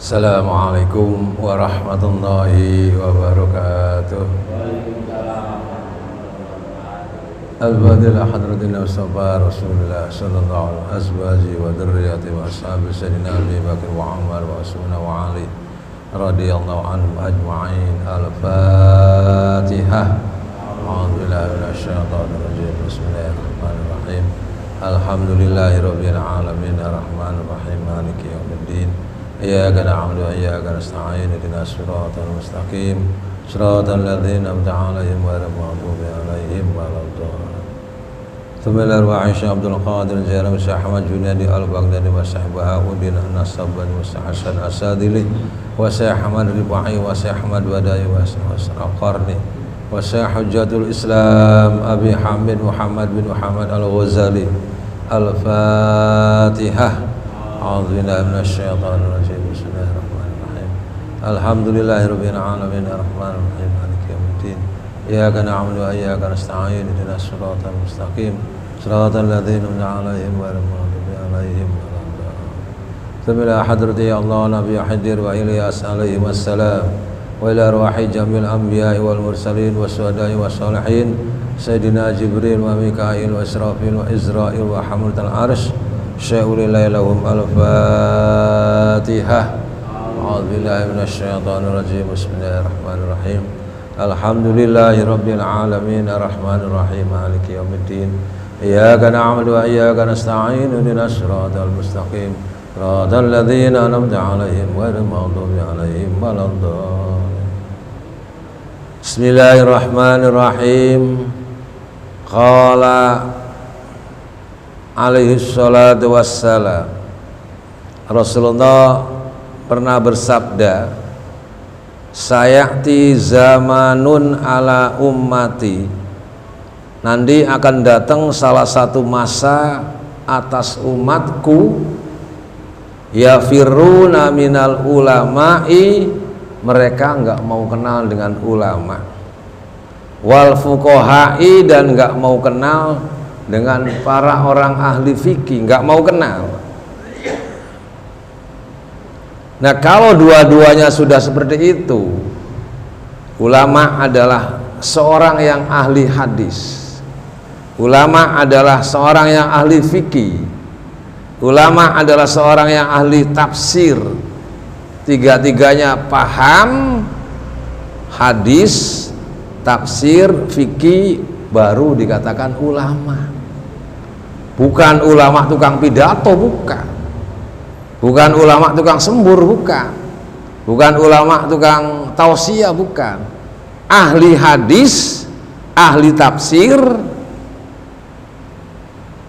Assalamualaikum warahmatullahi wabarakatuh. Al-Fadhil Hadratin Mustafa Rasulullah sallallahu alaihi azwaji wa dzurriyyati wa ashabi sayyidina Abi Bakar wa Umar wa Utsman wa Ali radhiyallahu anhum ajma'in. Al-Fatihah. A'udzu billahi minasy syaithanir rajim. Bismillahirrahmanirrahim. Alhamdulillahirabbil alamin arrahmanir rahim maliki yaumiddin. Iyyaka na'budu wa iyyaka nasta'in ihdinas siratal mustaqim siratal ladzina an'amta 'alaihim ghairil maghdubi 'alaihim waladdallin. Bismillahir Rahmanir Abdul Qadir Jailani Syekh Ahmad Junaidi Al-Baghdadi wa Syekh Bahauddin An-Nasabani wa Syekh Hasan Asadili wa Syekh Ahmad Ribai wa Syekh Ahmad Wadai wa Syekh Al-Qarni wa Syekh Hujjatul Islam Abi Hamid Muhammad bin Muhammad Al-Ghazali. Al-Fatihah. A'udzu billahi minasy syaithanir rajim. Bismillahirrahmanirrahim. Alhamdulillahirabbil alamin arrahmanir rahim maliki yaumiddin. Iyyaka na'budu wa iyyaka nasta'in ihdinas siratal mustaqim siratal ladzina an'amta 'alaihim ghairil maghdubi 'alaihim waladdallin. Bismillah hadrati Allah Nabi Hadir wa Ilyas alaihi wassalam wa ila arwahi jamil anbiya'i wal mursalin wasyuhada'i wassalihin sayyidina Jibril wa Mikail wa Israfil wa Izrail wa hamlatul arsy syai'ulillahi lahum. Al-Fatihah. A'udzu billahi minasy syaithanir rajim. Bismillahirrahmanirrahim. Alhamdulillahi rabbil alamin arrahmanir rahim maliki yaumiddin. Iyyaka na'budu wa iyyaka nasta'in ihdinas siratal mustaqim siratal ladzina an'amta 'alaihim ghairil maghdubi 'alaihim waladdallin. Bismillahirrahmanirrahim. Qala alaihi salatu wassalam, Rasulullah pernah bersabda, sayati zamanun ala ummati, nanti akan datang salah satu masa atas umatku, yafirruna minal ulama'i, mereka enggak mau kenal dengan ulama, wal fuqaha'i, dan enggak mau kenal dengan para orang ahli fikih, nggak mau kenal. Nah, kalau dua-duanya sudah seperti itu, ulama adalah seorang yang ahli hadis, ulama adalah seorang yang ahli fikih, ulama adalah seorang yang ahli tafsir, tiga-tiganya paham hadis, tafsir, fikih, baru dikatakan ulama. Bukan ulama tukang pidato, bukan ulama tukang sembur, bukan ulama tukang tausiah, bukan. Ahli hadis, ahli tafsir,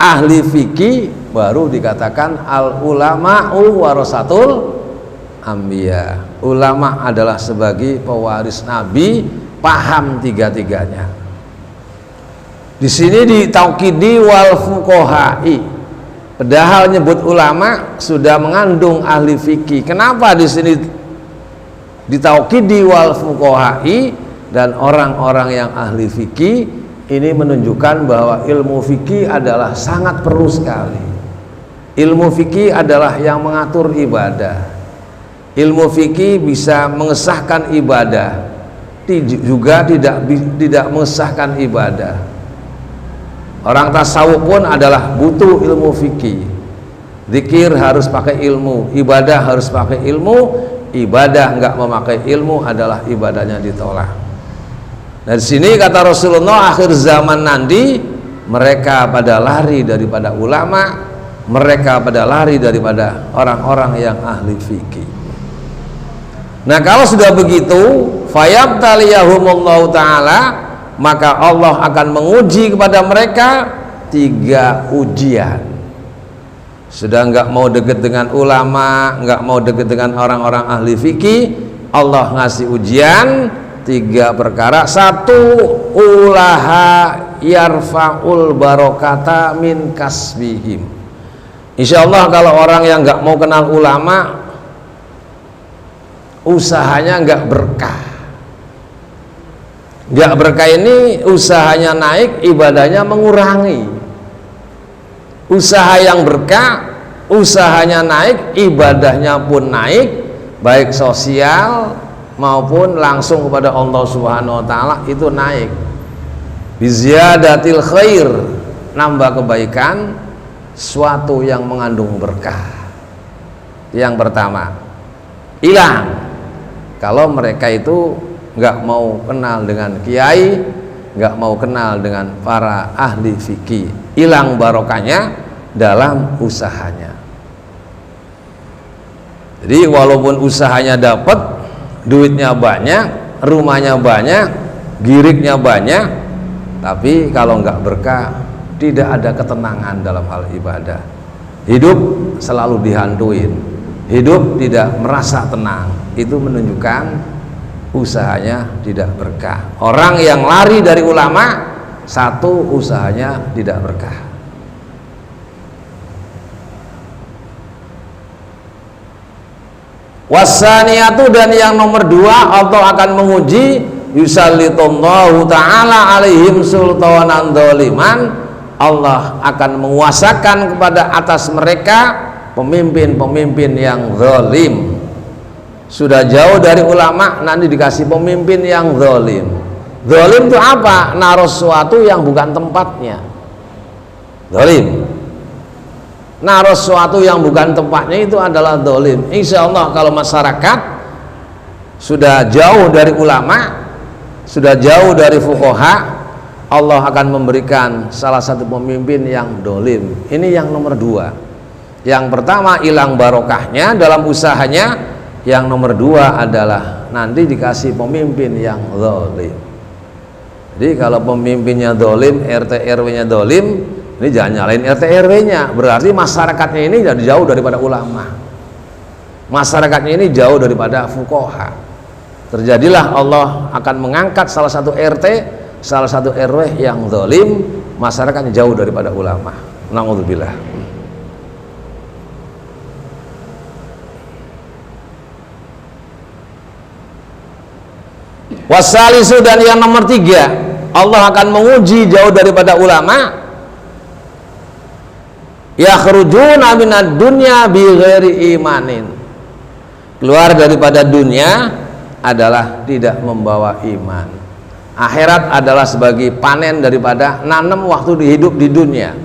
ahli fikih, baru dikatakan al ulama'u warasatul anbiya. Ulama adalah sebagai pewaris nabi, paham tiga-tiganya. Di sini ditaukidi wal fuqaha'i, padahal nyebut ulama sudah mengandung ahli fikih. Kenapa di sini ditaukidi wal fuqaha'i dan orang-orang yang ahli fikih? Ini menunjukkan bahwa ilmu fikih adalah sangat perlu sekali. Ilmu fikih adalah yang mengatur ibadah. Ilmu fikih bisa mengesahkan ibadah, juga tidak mengesahkan ibadah. Orang tasawuf pun adalah butuh ilmu fikih. Zikir harus pakai ilmu, ibadah harus pakai ilmu. Ibadah enggak memakai ilmu adalah ibadahnya ditolak. Dari sini kata Rasulullah, akhir zaman nanti mereka pada lari daripada ulama, mereka pada lari daripada orang-orang yang ahli fikih. Nah, kalau sudah begitu, fayabtaliyahumullahu ta'ala, maka Allah akan menguji kepada mereka 3 ujian. Sudah enggak mau dekat dengan ulama, enggak mau dekat dengan orang-orang ahli fikih, Allah ngasih ujian 3 perkara. 1, ulaha yarfa'ul barokata min kasbihim. Insyaallah kalau orang yang enggak mau kenal ulama, usahanya enggak berkah. Enggak berkah ini usahanya naik, ibadahnya mengurangi. Usaha yang berkah, usahanya naik, ibadahnya pun naik, baik sosial maupun langsung kepada Allah Subhanahu wa taala itu naik. Biziyadatil khair, nambah kebaikan, suatu yang mengandung berkah. Yang pertama, hilang kalau mereka itu nggak mau kenal dengan kiai, nggak mau kenal dengan para ahli fikih, hilang barokahnya dalam usahanya. Jadi walaupun usahanya dapat, duitnya banyak, rumahnya banyak, giriknya banyak, tapi kalau nggak berkah, tidak ada ketenangan dalam hal ibadah. Hidup selalu dihantuin, hidup tidak merasa tenang. Itu menunjukkan usahanya tidak berkah. Orang yang lari dari ulama, satu, usahanya tidak berkah. Wasaniyatu, dan yang nomor dua, Allah akan menguji yusallitullahu ta'ala alaihim sultanan doliman. Allah akan menguasakan kepada atas mereka pemimpin-pemimpin yang zalim. Sudah jauh dari ulama, nanti dikasih pemimpin yang zalim. Zalim itu apa? Naruh sesuatu yang bukan tempatnya. Zalim, naruh sesuatu yang bukan tempatnya, itu adalah zalim. Insya Allah kalau masyarakat sudah jauh dari ulama, sudah jauh dari fuqaha, Allah akan memberikan salah satu pemimpin yang zalim. Ini yang nomor dua. Yang pertama, hilang barokahnya dalam usahanya. Yang nomor dua adalah nanti dikasih pemimpin yang zalim. Jadi kalau pemimpinnya zalim, RT RW-nya zalim, ini jangan nyalain RT RW-nya, berarti masyarakatnya ini jadi jauh daripada ulama, masyarakatnya ini jauh daripada fuqaha. Terjadilah Allah akan mengangkat salah satu RT, salah satu RW yang zalim, masyarakatnya jauh daripada ulama. Na'udzubillah. Wasalisu, dan yang nomor tiga, Allah akan menguji jauh daripada ulama. Yakhrujuna minad dunya bighairi imanin, keluar daripada dunia adalah tidak membawa iman. Akhirat adalah sebagai panen daripada nanam waktu hidup di dunia.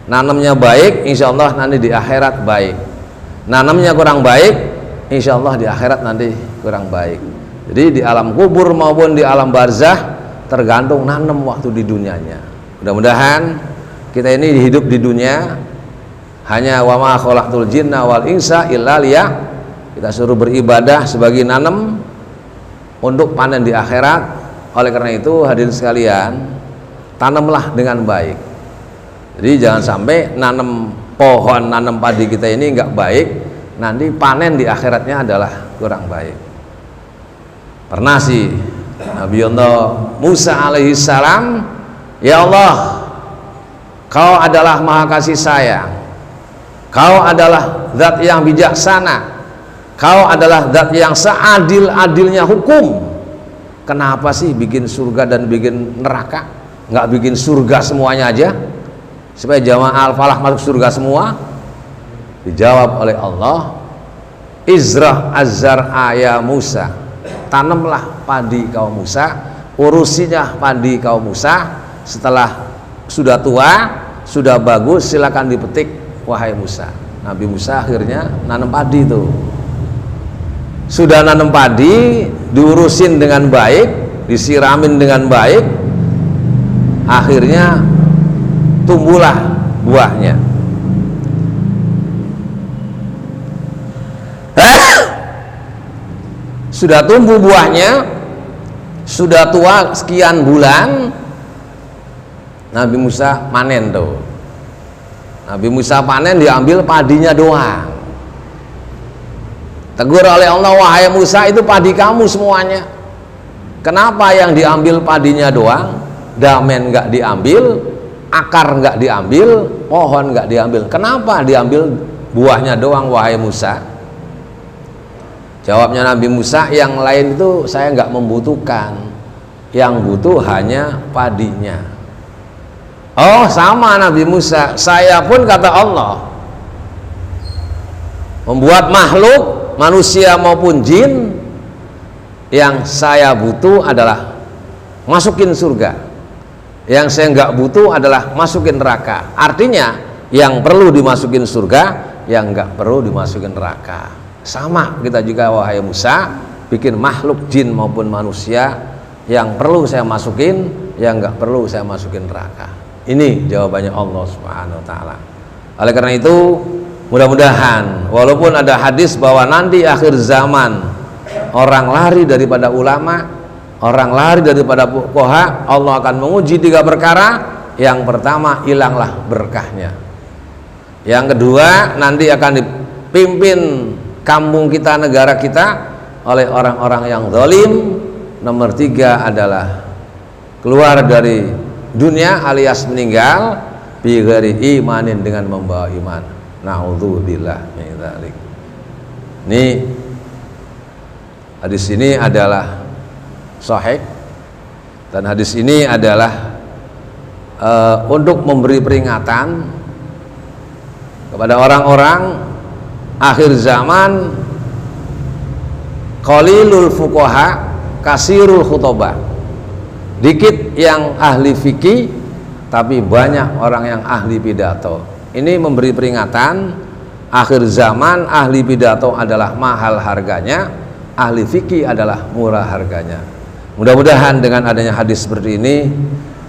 Nanamnya baik, insya Allah nanti di akhirat baik. Nanamnya kurang baik, insya Allah di akhirat nanti kurang baik. Jadi di alam kubur maupun di alam barzah tergantung nanam waktu di dunianya. Mudah-mudahan kita ini hidup di dunia hanya wa ma khalaqtul jinna wal insa illa kita suruh beribadah sebagai nanam untuk panen di akhirat. Oleh karena itu hadirin sekalian, tanamlah dengan baik. Jadi jangan sampai nanam pohon, nanam padi kita ini enggak baik, nanti panen di akhiratnya adalah kurang baik. Pernah sih Nabi Allah Musa alaihissalam, ya Allah, Kau adalah maha kasih sayang, Kau adalah zat yang bijaksana, Kau adalah zat yang seadil-adilnya hukum. Kenapa sih bikin surga dan bikin neraka? Nggak bikin surga semuanya aja supaya jamaah al-falah masuk surga semua? Dijawab oleh Allah, Izrah az-zar'a ya Musa, tanamlah padi kaum Musa, urusinya padi kaum Musa. Setelah sudah tua, sudah bagus, silakan dipetik wahai Musa. Nabi Musa akhirnya nanam padi itu. Sudah nanam padi, diurusin dengan baik, disiramin dengan baik, akhirnya tumbuhlah buahnya. Sudah tumbuh buahnya, sudah tua sekian bulan, Nabi Musa panen tuh. Nabi Musa panen, diambil padinya doang. Tegur oleh Allah, wahai Musa, itu padi kamu semuanya. Kenapa yang diambil padinya doang? Damen nggak diambil, akar nggak diambil, pohon nggak diambil. Kenapa diambil buahnya doang wahai Musa? Jawabnya Nabi Musa, yang lain itu saya nggak membutuhkan, yang butuh hanya padinya. Oh sama Nabi Musa, saya pun kata Allah membuat makhluk manusia maupun jin, yang saya butuh adalah masukin surga, yang saya nggak butuh adalah masukin neraka. Artinya yang perlu dimasukin surga, yang nggak perlu dimasukin neraka. Sama kita juga, wahai Musa, bikin makhluk jin maupun manusia, yang perlu saya masukin, yang nggak perlu saya masukin neraka. Ini jawabannya Allah Subhanahu wa ta'ala. Oleh karena itu, mudah-mudahan walaupun ada hadis bahwa nanti akhir zaman orang lari daripada ulama, orang lari daripada fuqaha, Allah akan menguji 3 perkara. Yang pertama, hilanglah berkahnya. Yang kedua, nanti akan dipimpin kampung kita, negara kita oleh orang-orang yang zalim. Nomor 3 adalah keluar dari dunia alias meninggal bi ghairi imanin, dengan membawa iman. Na'udzubillah min dzalik. Ini hadis ini adalah sahih, dan hadis ini adalah untuk memberi peringatan kepada orang-orang akhir zaman, qalilul fuqaha kasirul khutobah, dikit yang ahli fikih tapi banyak orang yang ahli pidato. Ini memberi peringatan, akhir zaman ahli pidato adalah mahal harganya, ahli fikih adalah murah harganya. Mudah-mudahan dengan adanya hadis seperti ini,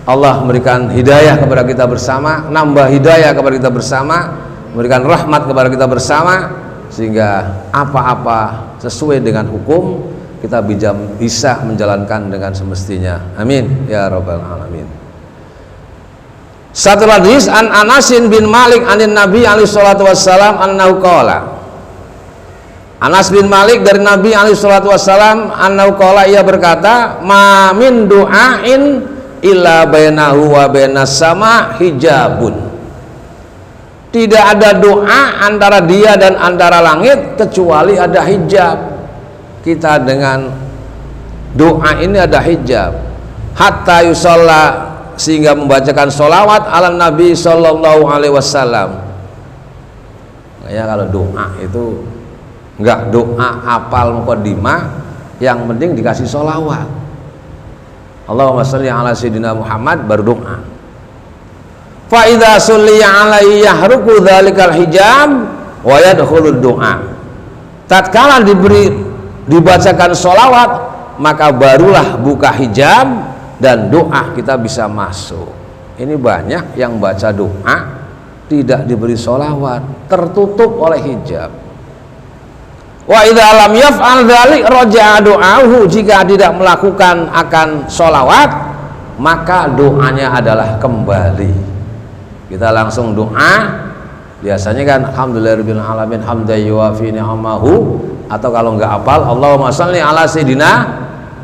Allah memberikan hidayah kepada kita bersama, nambah hidayah kepada kita bersama, memberikan rahmat kepada kita bersama, sehingga apa-apa sesuai dengan hukum kita bisa menjalankan dengan semestinya. Amin ya rabbal alamin. Satu hadis an Anasin bin Malik anin Nabi alaihi salatu wassalam annahu qala. Anas bin Malik dari Nabi alaihi salatu wassalam annahu qala, ia berkata, ma min du'ain illa bainahu wa bainas sama hijabun. Tidak ada doa antara dia dan antara langit kecuali ada hijab. Kita dengan doa ini ada hijab. Hatta yusalla, sehingga membacakan sholawat ala Nabi sallallahu alaihi wasallam. Ya, kalau doa itu enggak doa hafal muqaddimah, yang penting dikasih sholawat. Allahumma sholli ala sayyidina Muhammad, baru doa. Fa idza sulliya alaihi yahruqu dzalikal hijab wa yadkhulud doa. Tatkala dibacakan sholawat, maka barulah buka hijab dan doa kita bisa masuk. Ini banyak yang baca doa tidak diberi sholawat, tertutup oleh hijab. Wa idza lam yaf'al dzalik raja'a do'ahu, jika tidak melakukan akan sholawat maka doanya adalah kembali. Kita langsung doa, biasanya kan alhamdulillahirabbil alamin hamdan yuwafi ni'amahu, atau kalau enggak hafal Allahumma shalli ala sayyidina,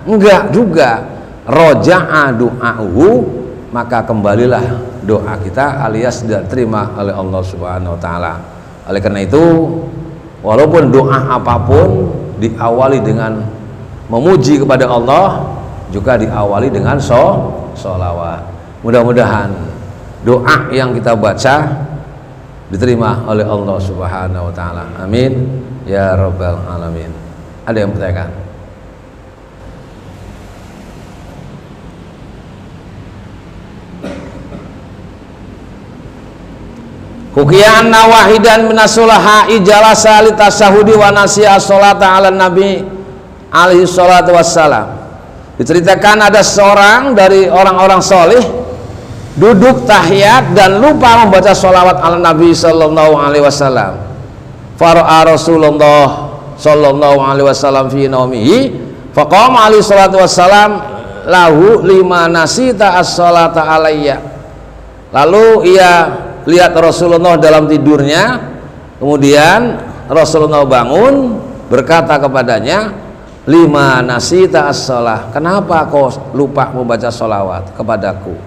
enggak juga, roja'a do'ahu, maka kembalilah doa kita alias tidak terima oleh Allah Subhanahu wa ta'ala. Oleh karena itu, walaupun doa apapun diawali dengan memuji kepada Allah, juga diawali dengan sholawat. Mudah-mudahan doa yang kita baca diterima oleh Allah Subhanahu wa ta'ala. Amin ya rabbal alamin. Ada yang bertanya? Hukiya anna wahidan minasulaha ijalasa li tasahudi wa nasiya sholata ala nabi alaihi salatu wassalam. Diceritakan ada seorang dari orang-orang soleh duduk tahiyat dan lupa membaca sholawat ala nabi sallallahu alaihi wasallam. Fara'a Rasulullah sallallahu alaihi wasallam fi naumihi faqama alaihi salatu wassalam lahu lima nasita as-sholata alayya. Lalu ia lihat Rasulullah dalam tidurnya, kemudian Rasulullah bangun berkata kepadanya, lima nasita as-sholah, kenapa kau lupa membaca sholawat kepadaku?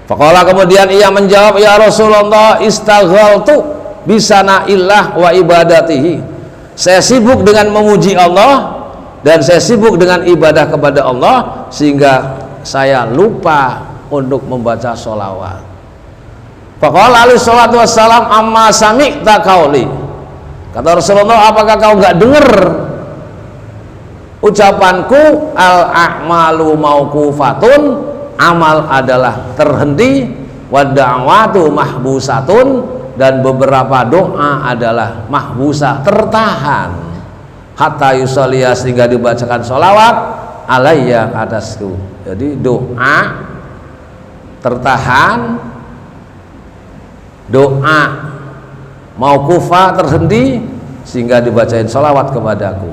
Faqala, kemudian ia menjawab, ya Rasulullah istaghaltu bisana'illah wa ibadatihi, saya sibuk dengan memuji Allah dan saya sibuk dengan ibadah kepada Allah sehingga saya lupa untuk membaca sholawat. Faqala alaihi salatu wassalam amma sami'ta qauli, Kata Rasulullah, apakah kau nggak dengar ucapanku, al-a'malu mauqufatun, amal adalah terhenti, wa da'watu mahbusatun, dan beberapa doa adalah mahbusah, tertahan, hatta yusolliya, sehingga dibacakan sholawat alayya, atasku. Jadi doa tertahan, doa mauqufah, terhenti, sehingga dibacain sholawat kepadaku.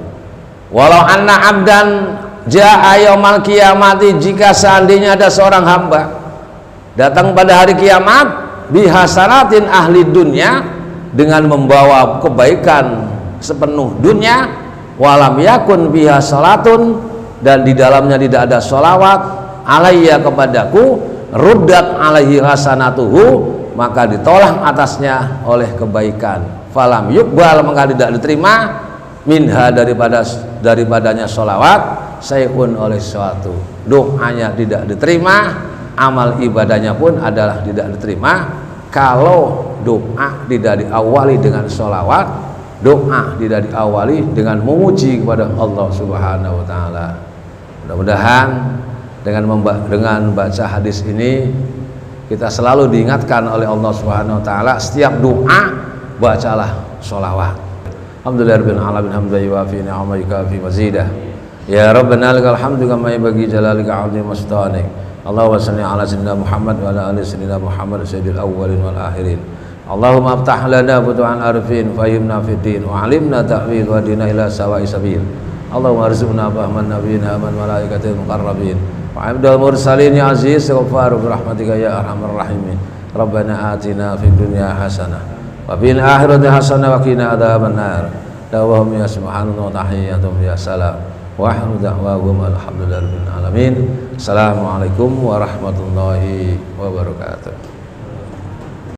Walau anna abdan ja'a yaumal qiyamati, jika seandainya ada seorang hamba datang pada hari kiamat, bihasanatin ahli dunia, dengan membawa kebaikan sepenuh dunia, walam yakun biha salatun, dan di dalamnya tidak ada sholawat alayya, kepadaku, ruddat alaihi hasanatuhu, maka ditolak atasnya oleh kebaikan, falam yukbal, maka tidak diterima, minha, daripadanya sholawat, sayun, oleh sesuatu. Doanya tidak diterima, amal ibadahnya pun adalah tidak diterima kalau doa tidak diawali dengan sholawat, doa tidak diawali dengan memuji kepada Allah Subhanahu wa Ta'ala. Mudah-mudahan dengan baca hadis ini kita selalu diingatkan oleh Allah Subhanahu wa Ta'ala, setiap doa bacalah sholawat. Alhamdulillahirabbil alamin, hamdan yuwafi ni'amahu yukafi mazidah. Ya Rabbana lakal hamdu kama yanbaghi jalalika 'azimi mastanik. Allahumma shalli ala sayyidina Muhammad wa ala ali sayyidina Muhammad sayyidil awwalin wal akhirin. Allahumma aftah lana futuhan arifin, fahimna fid din, wa 'allimna ta'wil, wa dina ila sawa'i sabil. Allahumma arzuqna fahman nabiyina wa malaikatil muqarrabin, wa abdal mursalin, ya aziz ghaffar bi rahmatika ya arhamar rahimin. Rabbana atina fid dunya hasanah wa fil akhirati hasanah wa qina adzabannar. Dawahum ya subhanallah wa tahiyyatuhum ya salam wa ahlu da'wahum alhamdulillahirabbil alamin. Assalamualaikum warahmatullahi wabarakatuh.